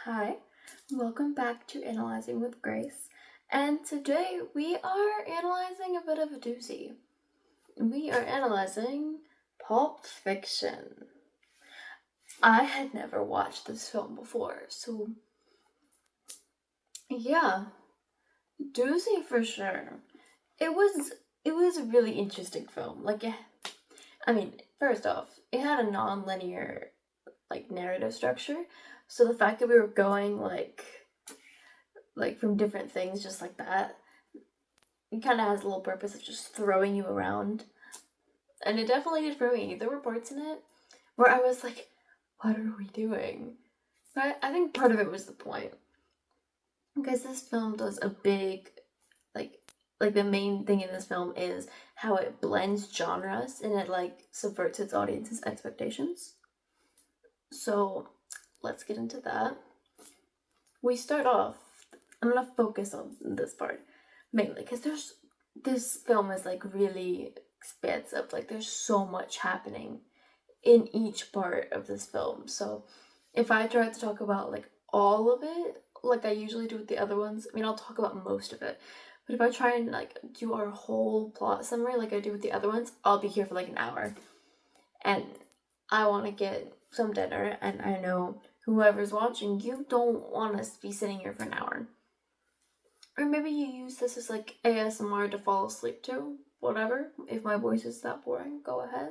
Hi, welcome back to Analyzing with Grace, and today we are analyzing a bit of a doozy. We are analyzing Pulp Fiction. I had never watched this film before, so yeah, doozy for sure. It was a really interesting film. First off, it had a non-linear narrative structure, so the fact that we were going from different things just like that, it kind of has a little purpose of just throwing you around. And it definitely did for me. There were parts in it where I was like, what are we doing? But I think part of it was the point. Because this film does a big, like the main thing in this film is how it blends genres and it subverts its audience's expectations. So let's get into that. We start off, I'm gonna focus on this part mainly because this film is really expansive. There's so much happening in each part of this film. So if I try to talk about all of it, like I usually do with the other ones, I'll talk about most of it. But if I try and do our whole plot summary like I do with the other ones, I'll be here for an hour. And I want to get some dinner, and I know whoever's watching, you don't want us to be sitting here for an hour. Or maybe you use this as ASMR to fall asleep to. Whatever. If my voice is that boring, go ahead.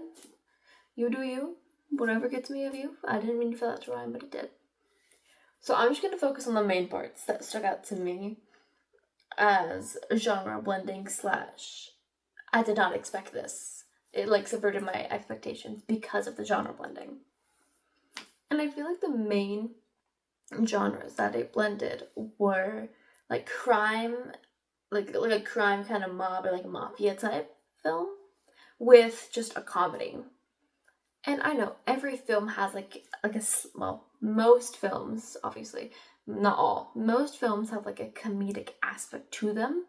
You do you. Whatever gets me of you. I didn't mean for that to rhyme, but it did. So I'm just going to focus on the main parts that stuck out to me as genre blending / I did not expect this. It subverted my expectations because of the genre blending. And I feel like the main genres that it blended were crime, like a crime kind of mob or mafia type film with just a comedy. And I know every film has most films, obviously, not all, most films have a comedic aspect to them,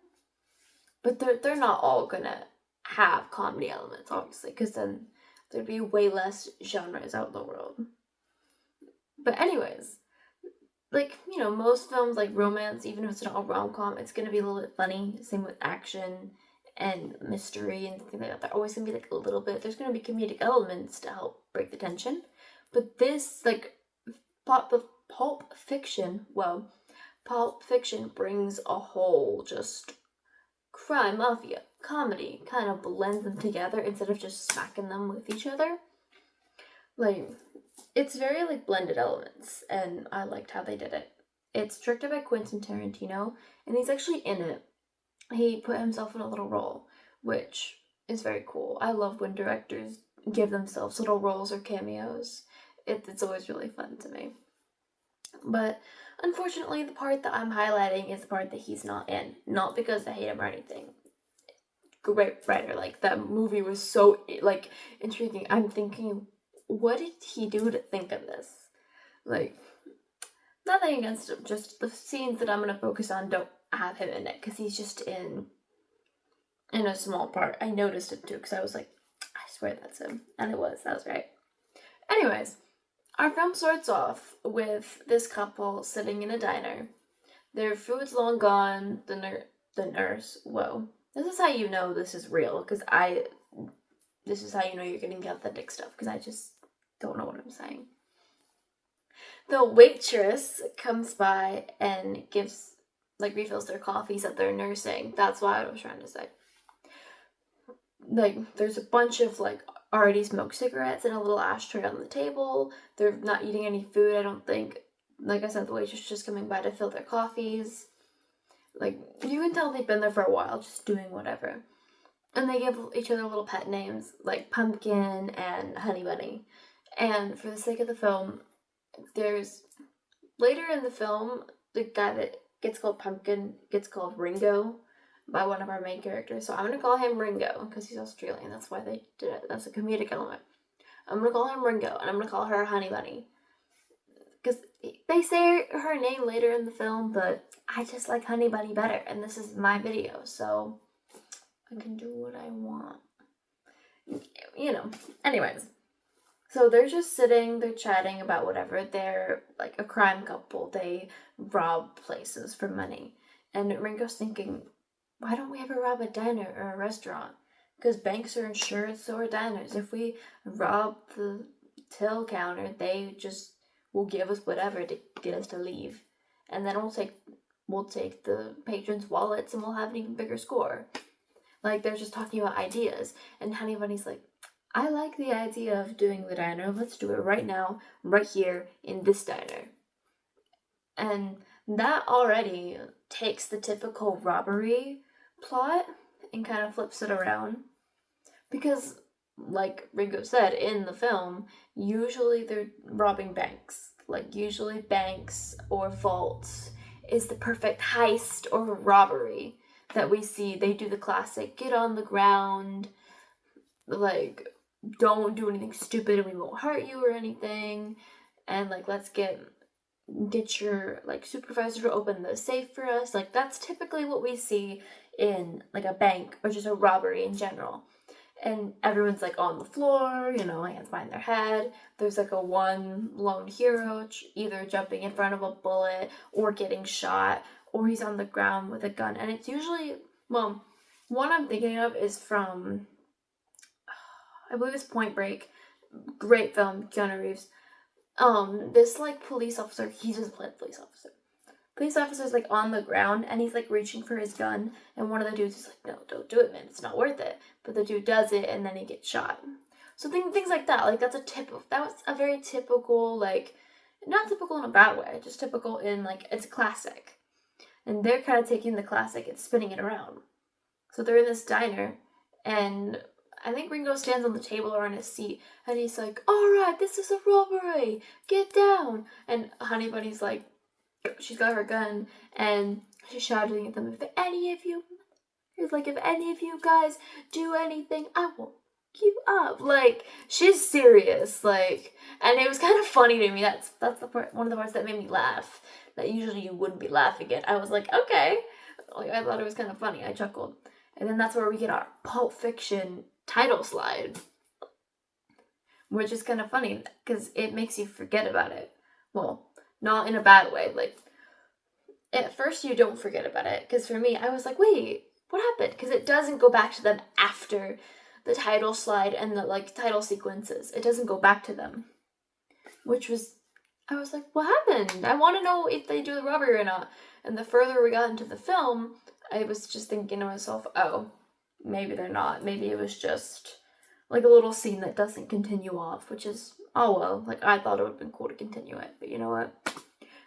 but they're not all gonna have comedy elements, obviously, because then there'd be way less genres out in the world. But anyways, most films romance, even if it's not a rom-com, it's gonna be a little bit funny. Same with action and mystery and things like that. They're always gonna be a little bit, there's gonna be comedic elements to help break the tension. But this, Pulp Fiction brings a whole just crime, mafia, comedy, kind of blends them together instead of just smacking them with each other. It's very blended elements, and I liked how they did it. It's directed by Quentin Tarantino, and he's actually in it. He put himself in a little role, which is very cool. I love when directors give themselves little roles or cameos. It's always really fun to me. But unfortunately, the part that I'm highlighting is the part that he's not in. Not because I hate him or anything. Great writer. That movie was so, intriguing. I'm thinking, what did he do to think of this? Nothing against him, just the scenes that I'm going to focus on don't have him in it, because he's just in a small part. I noticed it too, because I was like, I swear that's him. And that was right. Anyways, our film starts off with this couple sitting in a diner. Their food's long gone, the nurse, whoa. This is how you know this is real, because this is how you know you're getting authentic stuff, because I just don't know what I'm saying. The waitress comes by and gives, refills their coffees that they're nursing. That's what I was trying to say. There's a bunch of, already smoked cigarettes in a little ashtray on the table. They're not eating any food, I don't think. Like I said, the waitress is just coming by to fill their coffees. You can tell they've been there for a while, just doing whatever. And they give each other little pet names, like Pumpkin and Honey Bunny. And for the sake of the film, later in the film, the guy that gets called Pumpkin gets called Ringo by one of our main characters. So I'm going to call him Ringo, because he's Australian. That's why they did it. That's a comedic element. I'm going to call him Ringo, and I'm going to call her Honey Bunny. Because they say her name later in the film, but I just like Honey Bunny better, and this is my video, so I can do what I want. Anyways. So they're just sitting, they're chatting about whatever. They're like a crime couple. They rob places for money. And Ringo's thinking, why don't we ever rob a diner or a restaurant? Because banks are insured, so are diners. If we rob the till counter, they just will give us whatever to get us to leave. And then we'll take the patrons' wallets and we'll have an even bigger score. Like, they're just talking about ideas. And Honey Bunny's like, I like the idea of doing the diner. Let's do it right now, right here, in this diner. And that already takes the typical robbery plot and kind of flips it around. Because, like Ringo said, in the film, usually they're robbing banks. Like, usually banks or vaults is the perfect heist or robbery that we see. They do the classic, get on the ground, like, don't do anything stupid and we won't hurt you or anything, and like, let's get your like supervisor to open the safe for us. Like, that's typically what we see in like a bank or just a robbery in general. And everyone's like on the floor, hands behind their head. There's like a one lone hero either jumping in front of a bullet or getting shot, or he's on the ground with a gun. And it's usually, well, one I'm thinking of is from, I believe it's Point Break. Great film, Keanu Reeves. This like police officer, he just played police officer. Police officer's like on the ground and he's like reaching for his gun, and one of the dudes is like, no, don't do it, man, it's not worth it. But the dude does it and then he gets shot. So things like that, like that was a very typical, like, not typical in a bad way, just typical in like, it's a classic. And they're kind of taking the classic and spinning it around. So they're in this diner, and I think Ringo stands on the table or on his seat, and he's like, alright, this is a robbery, get down. And Honey Bunny's like, she's got her gun, and she's shouting at them, if any of you guys do anything, I will you up. Like, she's serious, like, and it was kind of funny to me. That's the part, one of the parts that made me laugh, that usually you wouldn't be laughing at. I was like, okay. Like, I thought it was kind of funny. I chuckled. And then that's where we get our Pulp Fiction title slide, which is kind of funny because it makes you forget about it. Well, not in a bad way. Like, at first you don't forget about it, because for me, I was like, wait, what happened? Because it doesn't go back to them after the title slide and the like title sequences. It doesn't go back to them, which was, I was like, what happened? I want to know if they do the robbery or not. And the further we got into the film, I was just thinking to myself, oh, maybe they're not. Maybe it was just like a little scene that doesn't continue off, which is, oh well, like, I thought it would have been cool to continue it, but you know what?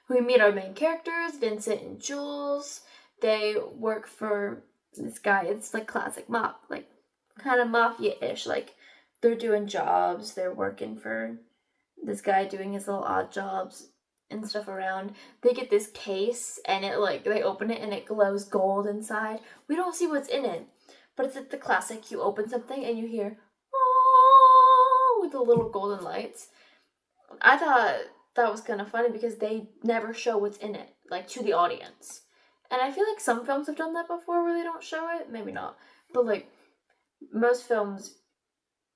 We meet our main characters, Vincent and Jules. They work for this guy. It's like classic like kind of mafia-ish. Like, they're doing jobs. They're working for this guy doing his little odd jobs and stuff around. They get this case, and it like, they open it and it glows gold inside. We don't see what's in it, but it's like the classic, you open something and you hear, oh, with the little golden lights. I thought that was kind of funny because they never show what's in it, like, to the audience. And I feel like some films have done that before where they don't show it. Maybe not. But, like, most films,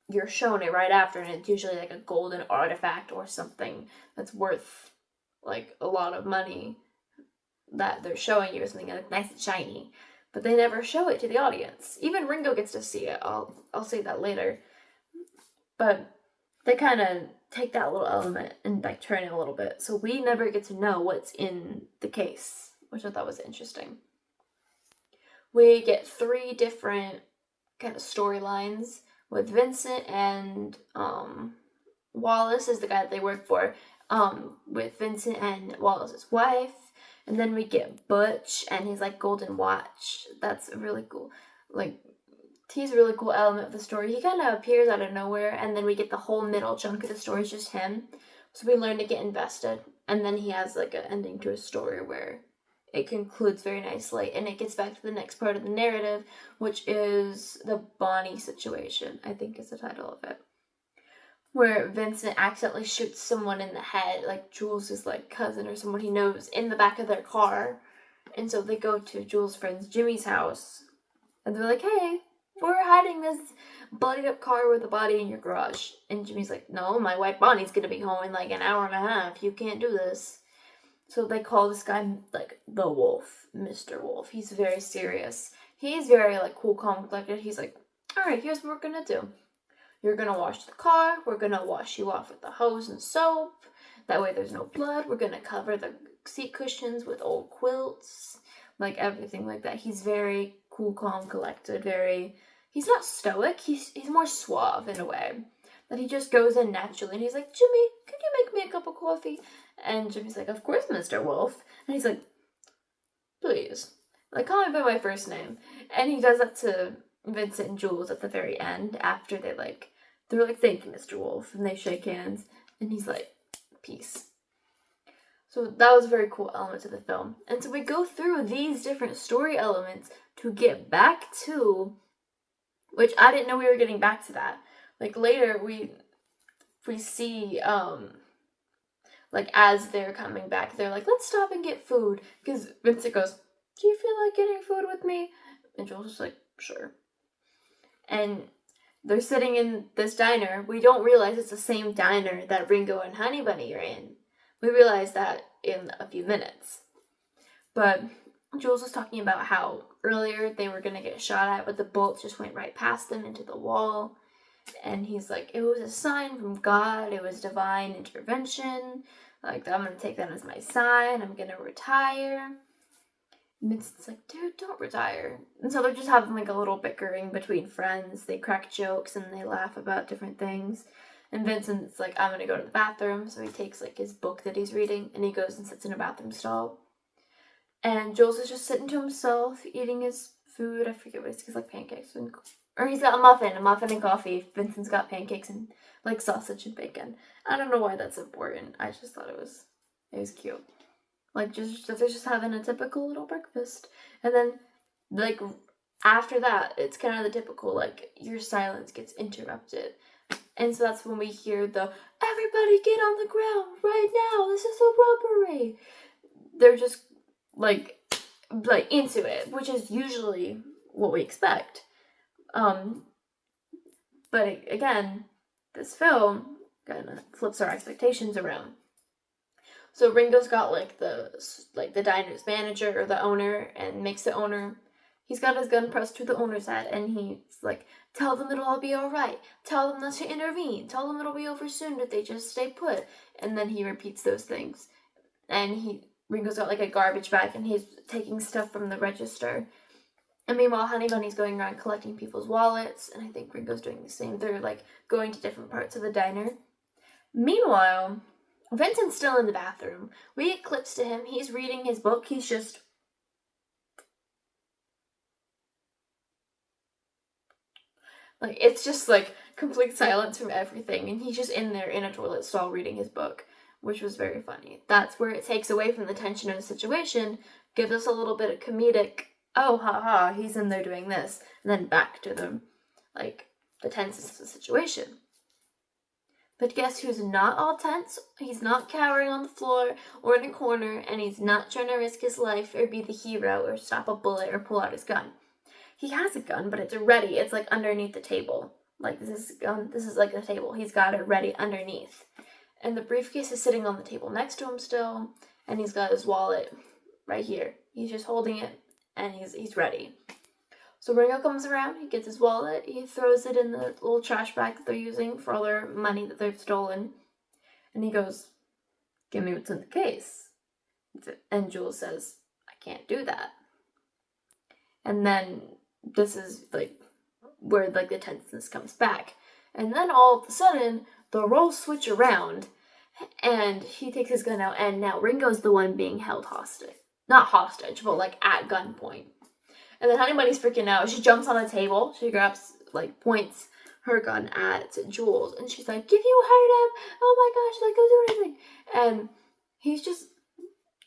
you're shown it right after, and it's usually, like, a golden artifact or something that's worth, like, a lot of money that they're showing you, or something like nice and shiny. But they never show it to the audience. Even Ringo gets to see it. I'll say that later. But they kind of take that little element and like turn it a little bit, so we never get to know what's in the case, which I thought was interesting. We get 3 different kind of storylines with Vincent and Wallace is the guy that they work for, with Vincent and Wallace's wife, and then we get Butch and his like golden watch. That's really cool. Like, he's a really cool element of the story. He kind of appears out of nowhere, and then we get the whole middle chunk of the story is just him. So we learn to get invested, and then he has like an ending to his story where it concludes very nicely, and it gets back to the next part of the narrative, which is the Bonnie situation, I think is the title of it. Where Vincent accidentally shoots someone in the head, like Jules' like cousin or someone he knows, in the back of their car. And so they go to Jules' friend's Jimmy's house, and they're like, hey, we're hiding this bloodied up car with a body in your garage. And Jimmy's like, no, my wife Bonnie's gonna be home in like an hour and a half. You can't do this. So they call this guy like the Wolf, Mr. Wolf. He's very serious. He's very like cool, calm, collected. He's like, all right, here's what we're gonna do. You're gonna wash the car. We're gonna wash you off with the hose and soap. That way there's no blood. We're gonna cover the seat cushions with old quilts. Like everything like that. He's very cool, calm, collected. He's not stoic. He's more suave in a way. That he just goes in naturally. And he's like, Jimmy, could you make me a cup of coffee? And Jimmy's like, of course, Mr. Wolf. And he's like, please. Like, call me by my first name. And he does that to Vincent and Jules at the very end after they're like, thank you, Mr. Wolf. And they shake hands. And he's like, peace. So that was a very cool element to the film. And so we go through these different story elements to get back to, which I didn't know we were getting back to that. Like later we see, like as they're coming back, they're like, let's stop and get food. Because Vincent goes, do you feel like getting food with me? And Joel's just like, sure. And they're sitting in this diner. We don't realize it's the same diner that Ringo and Honey Bunny are in. We realize that in a few minutes. But Jules was talking about how earlier they were going to get shot at, but the bullets just went right past them into the wall. And he's like, it was a sign from God. It was divine intervention. Like, I'm going to take that as my sign. I'm going to retire. And Vincent's like, dude, don't retire. And so they're just having like a little bickering between friends. They crack jokes and they laugh about different things. And Vincent's like, I'm going to go to the bathroom. So he takes like his book that he's reading and he goes and sits in a bathroom stall. And Jules is just sitting to himself, eating his food. I forget what it's like pancakes. Or he's got a muffin and coffee. Vincent's got pancakes and like sausage and bacon. I don't know why that's important. I just thought it was cute. Like just they're just having a typical little breakfast. And then like after that, it's kind of the typical like your silence gets interrupted. And so that's when we hear the, everybody get on the ground right now. This is a robbery. They're just like into it, which is usually what we expect. But again, this film kind of flips our expectations around. So Ringo's got like the diner's manager or the owner and makes the owner, he's got his gun pressed to the owner's head and he's like, tell them it'll all be alright. Tell them not to intervene. Tell them it'll be over soon if they just stay put. And then he repeats those things. And Ringo's got like a garbage bag and he's taking stuff from the register. And meanwhile, Honey Bunny's going around collecting people's wallets. And I think Ringo's doing the same. They're like going to different parts of the diner. Meanwhile, Vincent's still in the bathroom. We get clips to him. He's reading his book. He's just... like, it's just, like, complete silence from everything. And he's just in there in a toilet stall reading his book, which was very funny. That's where it takes away from the tension of the situation, gives us a little bit of comedic, oh, haha, he's in there doing this. And then back to the tenseness of the situation. But guess who's not all tense? He's not cowering on the floor or in a corner, and he's not trying to risk his life or be the hero or stop a bullet or pull out his gun. He has a gun, but it's ready. It's like underneath the table. Like this is like the table. He's got it ready underneath. And the briefcase is sitting on the table next to him still, and he's got his wallet right here. He's just holding it, and he's ready. So Ringo comes around, he gets his wallet, he throws it in the little trash bag that they're using for all their money that they've stolen, and he goes, give me what's in the case. And Jules says, I can't do that. And then this is like where like the tenseness comes back. And then all of a sudden, the roles switch around, and he takes his gun out, and now Ringo's the one being held hostage. Not hostage, but like at gunpoint. And then Honey Bunny's freaking out. She jumps on a table. She grabs, like, points her gun at Jules. And she's like, if you hurt him, oh my gosh, like, go do anything. And he's just,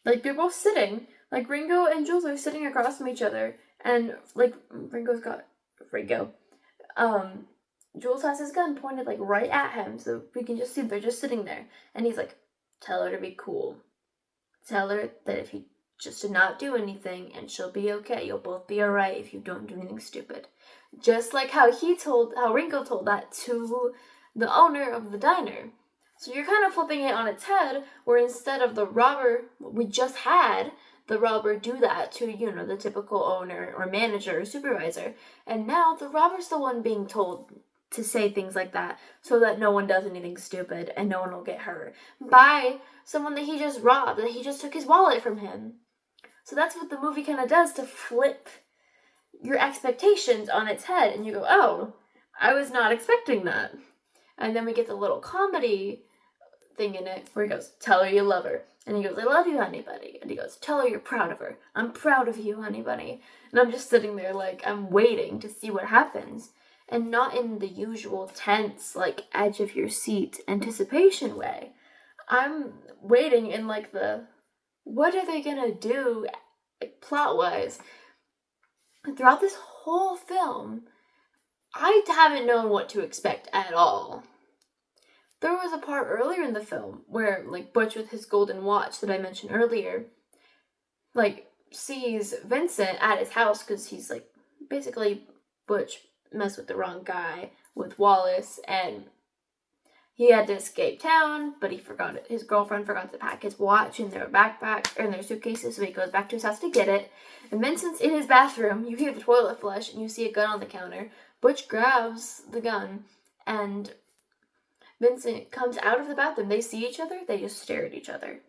like, they're both sitting. Like, Ringo and Jules are sitting across from each other. And, like, Jules has his gun pointed, like, right at him. So we can just see they're just sitting there. And he's like, tell her to be cool. Tell her that if he just to not do anything, and she'll be okay. You'll both be alright if you don't do anything stupid. Just like how Ringo told that to the owner of the diner. So you're kind of flipping it on its head, where instead of the robber we just had, the robber do that to, the typical owner or manager or supervisor. And now the robber's the one being told to say things like that so that no one does anything stupid and no one will get hurt by someone that he just robbed, that he just took his wallet from him. So that's what the movie kind of does, to flip your expectations on its head. And you go, oh, I was not expecting that. And then we get the little comedy thing in it where he goes, tell her you love her. And he goes, I love you, honey bunny. And he goes, tell her you're proud of her. I'm proud of you, honey bunny. And I'm just sitting there like, I'm waiting to see what happens. And not in the usual tense, like, edge of your seat anticipation way. I'm waiting in like the, what are they gonna do, like, plot-wise? Throughout this whole film, I haven't known what to expect at all. There was a part earlier in the film where, like, Butch with his golden watch that I mentioned earlier, like, sees Vincent at his house because he's, like, basically Butch messed with the wrong guy with Wallace, and he had to escape town, but his girlfriend forgot to pack his watch in their backpack, or in their suitcases, so he goes back to his house to get it. And Vincent's in his bathroom, you hear the toilet flush, and you see a gun on the counter. Butch grabs the gun, and Vincent comes out of the bathroom. They see each other, they just stare at each other.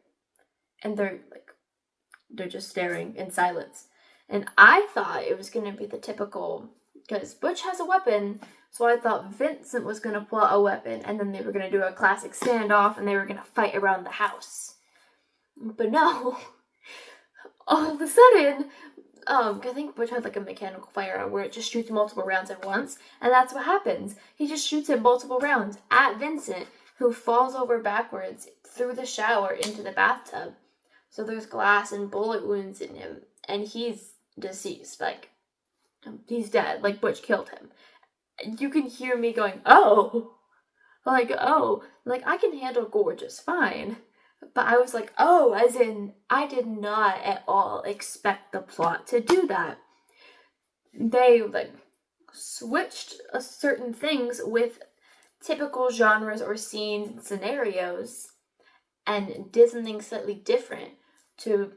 And they're just staring in silence. And I thought it was going to be the typical, because Butch has a weapon, so I thought Vincent was going to pull out a weapon, and then they were going to do a classic standoff, and they were going to fight around the house. But no, all of a sudden, I think Butch had like a mechanical firearm where it just shoots multiple rounds at once, and that's what happens. He just shoots it multiple rounds at Vincent, who falls over backwards through the shower into the bathtub. So there's glass and bullet wounds in him, and he's deceased, like, he's dead, like Butch killed him. You can hear me going, oh, I can handle gore just fine. But I was like, oh, as in, I did not at all expect the plot to do that. They, like, switched certain things with typical genres or scenes and scenarios and did something slightly different to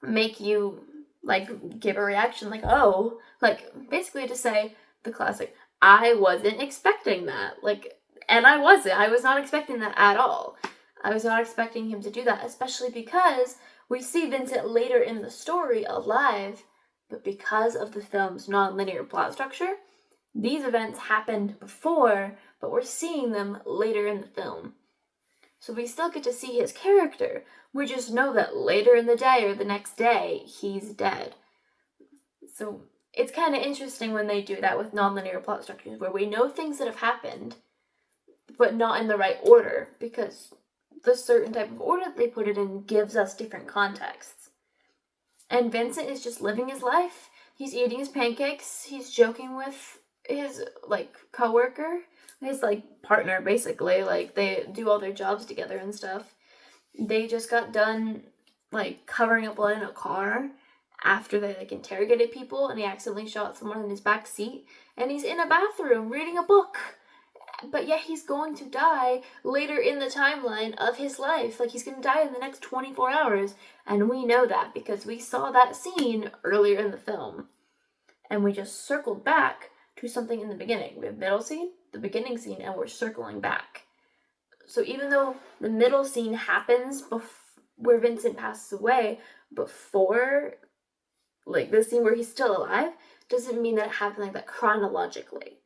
make you, like, give a reaction, like, oh, like, basically to say the classic, I wasn't expecting that, like, and I was not expecting that at all. I was not expecting him to do that, especially because we see Vincent later in the story alive, but because of the film's non-linear plot structure, these events happened before, but we're seeing them later in the film. So we still get to see his character. We just know that later in the day or the next day, he's dead. So it's kind of interesting when they do that with non-linear plot structures, where we know things that have happened, but not in the right order, because the certain type of order that they put it in gives us different contexts. And Vincent is just living his life. He's eating his pancakes. He's joking with his, like, coworker, his, like, partner, basically. Like, they do all their jobs together and stuff. They just got done, like, covering up blood in a car after they, like, interrogated people, and he accidentally shot someone in his back seat, and he's in a bathroom reading a book. But yet he's going to die later in the timeline of his life. Like, he's going to die in the next 24 hours. And we know that because we saw that scene earlier in the film. And we just circled back to something in the beginning. We have middle scene, the beginning scene, and we're circling back. So even though the middle scene happens where Vincent passes away before, like, the scene where he's still alive, doesn't mean that it happened like that chronologically.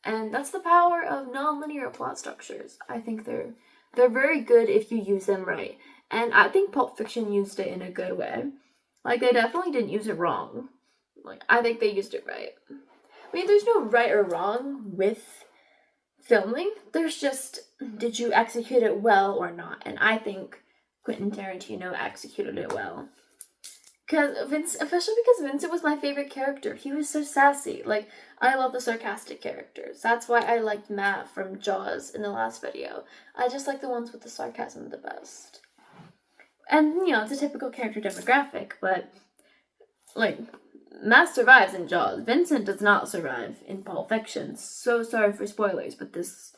And that's the power of non-linear plot structures. I think they're very good if you use them right. And I think Pulp Fiction used it in a good way. Like, they definitely didn't use it wrong. Like, I think they used it right. I mean, there's no right or wrong with filming. There's just, did you execute it well or not? And I think Quentin Tarantino executed it well. Especially because Vincent was my favorite character. He was so sassy. Like, I love the sarcastic characters. That's why I liked Matt from Jaws in the last video. I just like the ones with the sarcasm the best. And, it's a typical character demographic, but, like, Matt survives in Jaws. Vincent does not survive in Pulp Fiction. So sorry for spoilers, but this,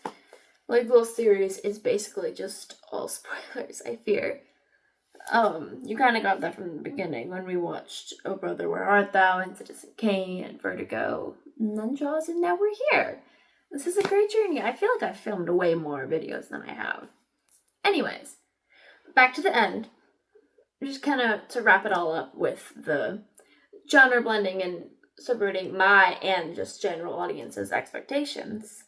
little series is basically just all spoilers, I fear. You kind of got that from the beginning when we watched Oh Brother, Where Art Thou, and Citizen Kane, and Vertigo, and then Jaws, and now we're here. This is a great journey. I feel like I've filmed way more videos than I have. Anyways, back to the end. Just kind of to wrap it all up with the genre blending and subverting my and just general audience's expectations.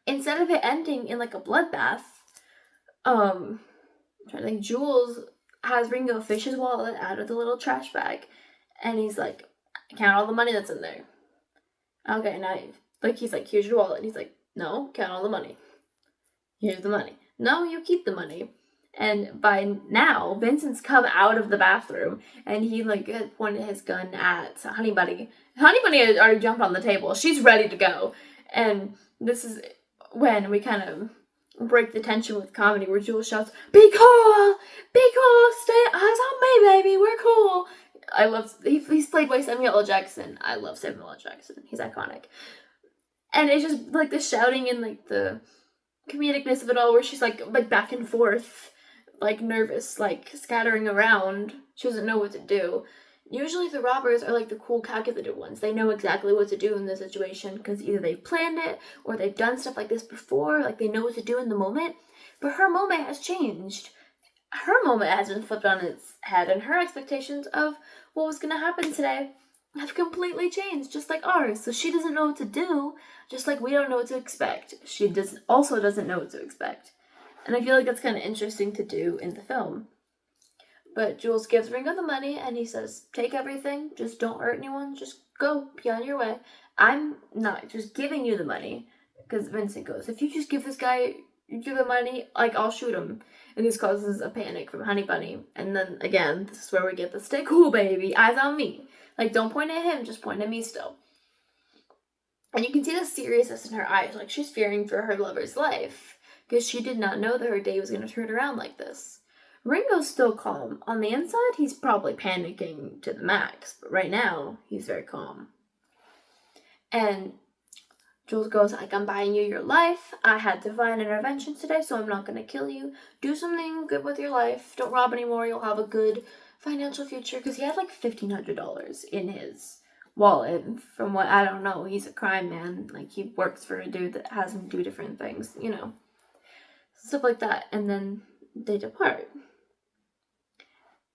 Instead of it ending in like a bloodbath, I'm trying to think, Jules has Ringo fish his wallet out of the little trash bag, and he's like, count all the money that's in there. Okay, now, he's like, here's your wallet. And he's like, no, count all the money. Here's the money. No, you keep the money. And by now, Vincent's come out of the bathroom, and he, had pointed his gun at Honey Bunny. Honey Bunny had already jumped on the table. She's ready to go. And this is when we kind of break the tension with comedy, where Jules shouts, be cool, stay eyes on me, baby, we're cool. I love, he's played by Samuel L. Jackson. I love Samuel L. Jackson. He's iconic. And it's just, the shouting and, the comedicness of it all, where she's, back and forth, nervous, scattering around. She doesn't know what to do. Usually the robbers are, the cool, calculated ones. They know exactly what to do in this situation, because either they've planned it, or they've done stuff like this before, they know what to do in the moment. But her moment has changed. Her moment has been flipped on its head, and her expectations of what was going to happen today have completely changed, just like ours. So she doesn't know what to do, just like we don't know what to expect. She also doesn't know what to expect. And I feel like that's kind of interesting to do in the film. But Jules gives Ringo the money, and he says, take everything, just don't hurt anyone, just go, be on your way. I'm not just giving you the money, because Vincent goes, if you just give this guy, the money, I'll shoot him. And this causes a panic from Honey Bunny. And then, again, this is where we get the stay cool, baby, eyes on me. Don't point at him, just point at me still. And you can see the seriousness in her eyes, she's fearing for her lover's life, because she did not know that her day was going to turn around like this. Ringo's still calm. On the inside, he's probably panicking to the max, but right now, he's very calm. And Jules goes, I'm buying you your life. I had divine intervention today, so I'm not going to kill you. Do something good with your life. Don't rob anymore. You'll have a good financial future. Because he had $1,500 in his wallet. From what, I don't know, he's a crime man. He works for a dude that has him do different things, Stuff like that. And then they depart.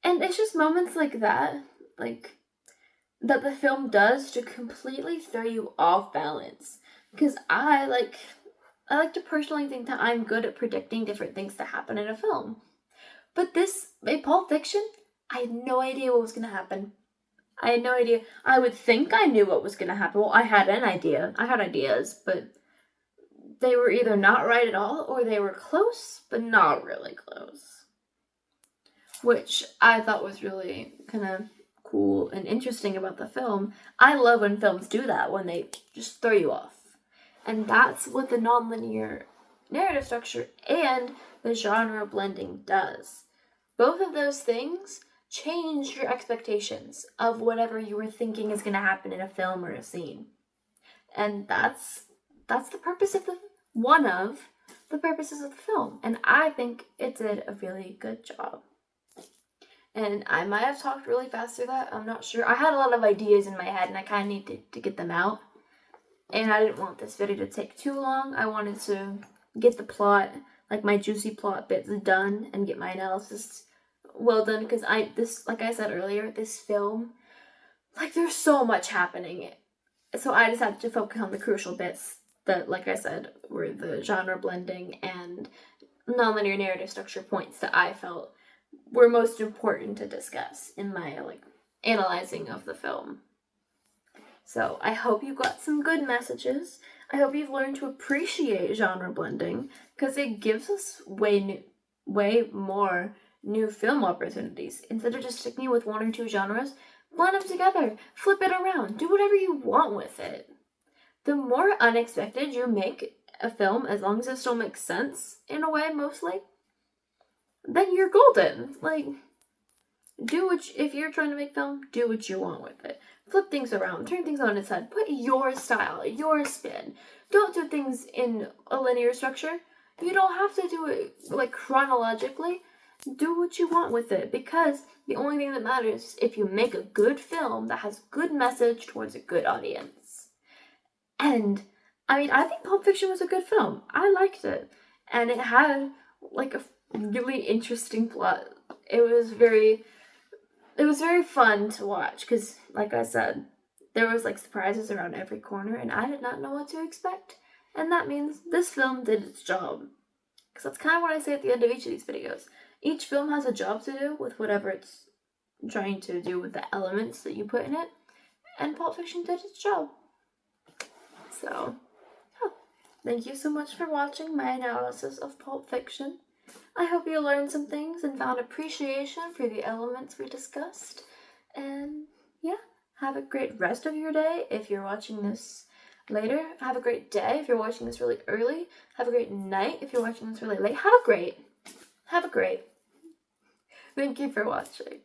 And it's just moments like that, that the film does to completely throw you off balance. Because I like to personally think that I'm good at predicting different things to happen in a film. But Pulp Fiction, I had no idea what was going to happen. I had no idea. I would think I knew what was going to happen. Well, I had an idea. I had ideas, but they were either not right at all, or they were close, but not really close. Which I thought was really kind of cool and interesting about the film. I love when films do that, when they just throw you off. And that's what the nonlinear narrative structure and the genre blending does. Both of those things change your expectations of whatever you were thinking is going to happen in a film or a scene. And that's the purpose of one of the purposes of the film. And I think it did a really good job. And I might have talked really fast through that. I'm not sure. I had a lot of ideas in my head, and I kind of needed to get them out. And I didn't want this video to take too long. I wanted to get the plot, my juicy plot bits done, and get my analysis well done. Because like I said earlier, this film, there's so much happening. So I decided to focus on the crucial bits that, like I said, were the genre blending and nonlinear narrative structure points that I felt were most important to discuss in my analyzing of the film. So I hope you got some good messages. I hope you've learned to appreciate genre blending, because it gives us way more new film opportunities. Instead of just sticking with one or two genres, blend them together, flip it around, do whatever you want with it. The more unexpected you make a film, as long as it still makes sense in a way, mostly, then you're golden. Like, if you're trying to make film, do what you want with it. Flip things around, turn things on its head, put your style, your spin. Don't do things in a linear structure. You don't have to do it like chronologically. Do what you want with it, because the only thing that matters is if you make a good film that has good message towards a good audience. And I mean, I think Pulp Fiction was a good film. I liked it, and it had like a really interesting plot. It was very fun to watch because, like I said, there was like surprises around every corner, and I did not know what to expect. And that means this film did its job. Because that's kind of what I say at the end of each of these videos. Each film has a job to do with whatever it's trying to do with the elements that you put in it. And Pulp Fiction did its job. So, yeah. Thank you so much for watching my analysis of Pulp Fiction. I hope you learned some things and found appreciation for the elements we discussed. And yeah, have a great rest of your day if you're watching this later. Have a great day if you're watching this really early. Have a great night if you're watching this really late. Have a great. Thank you for watching.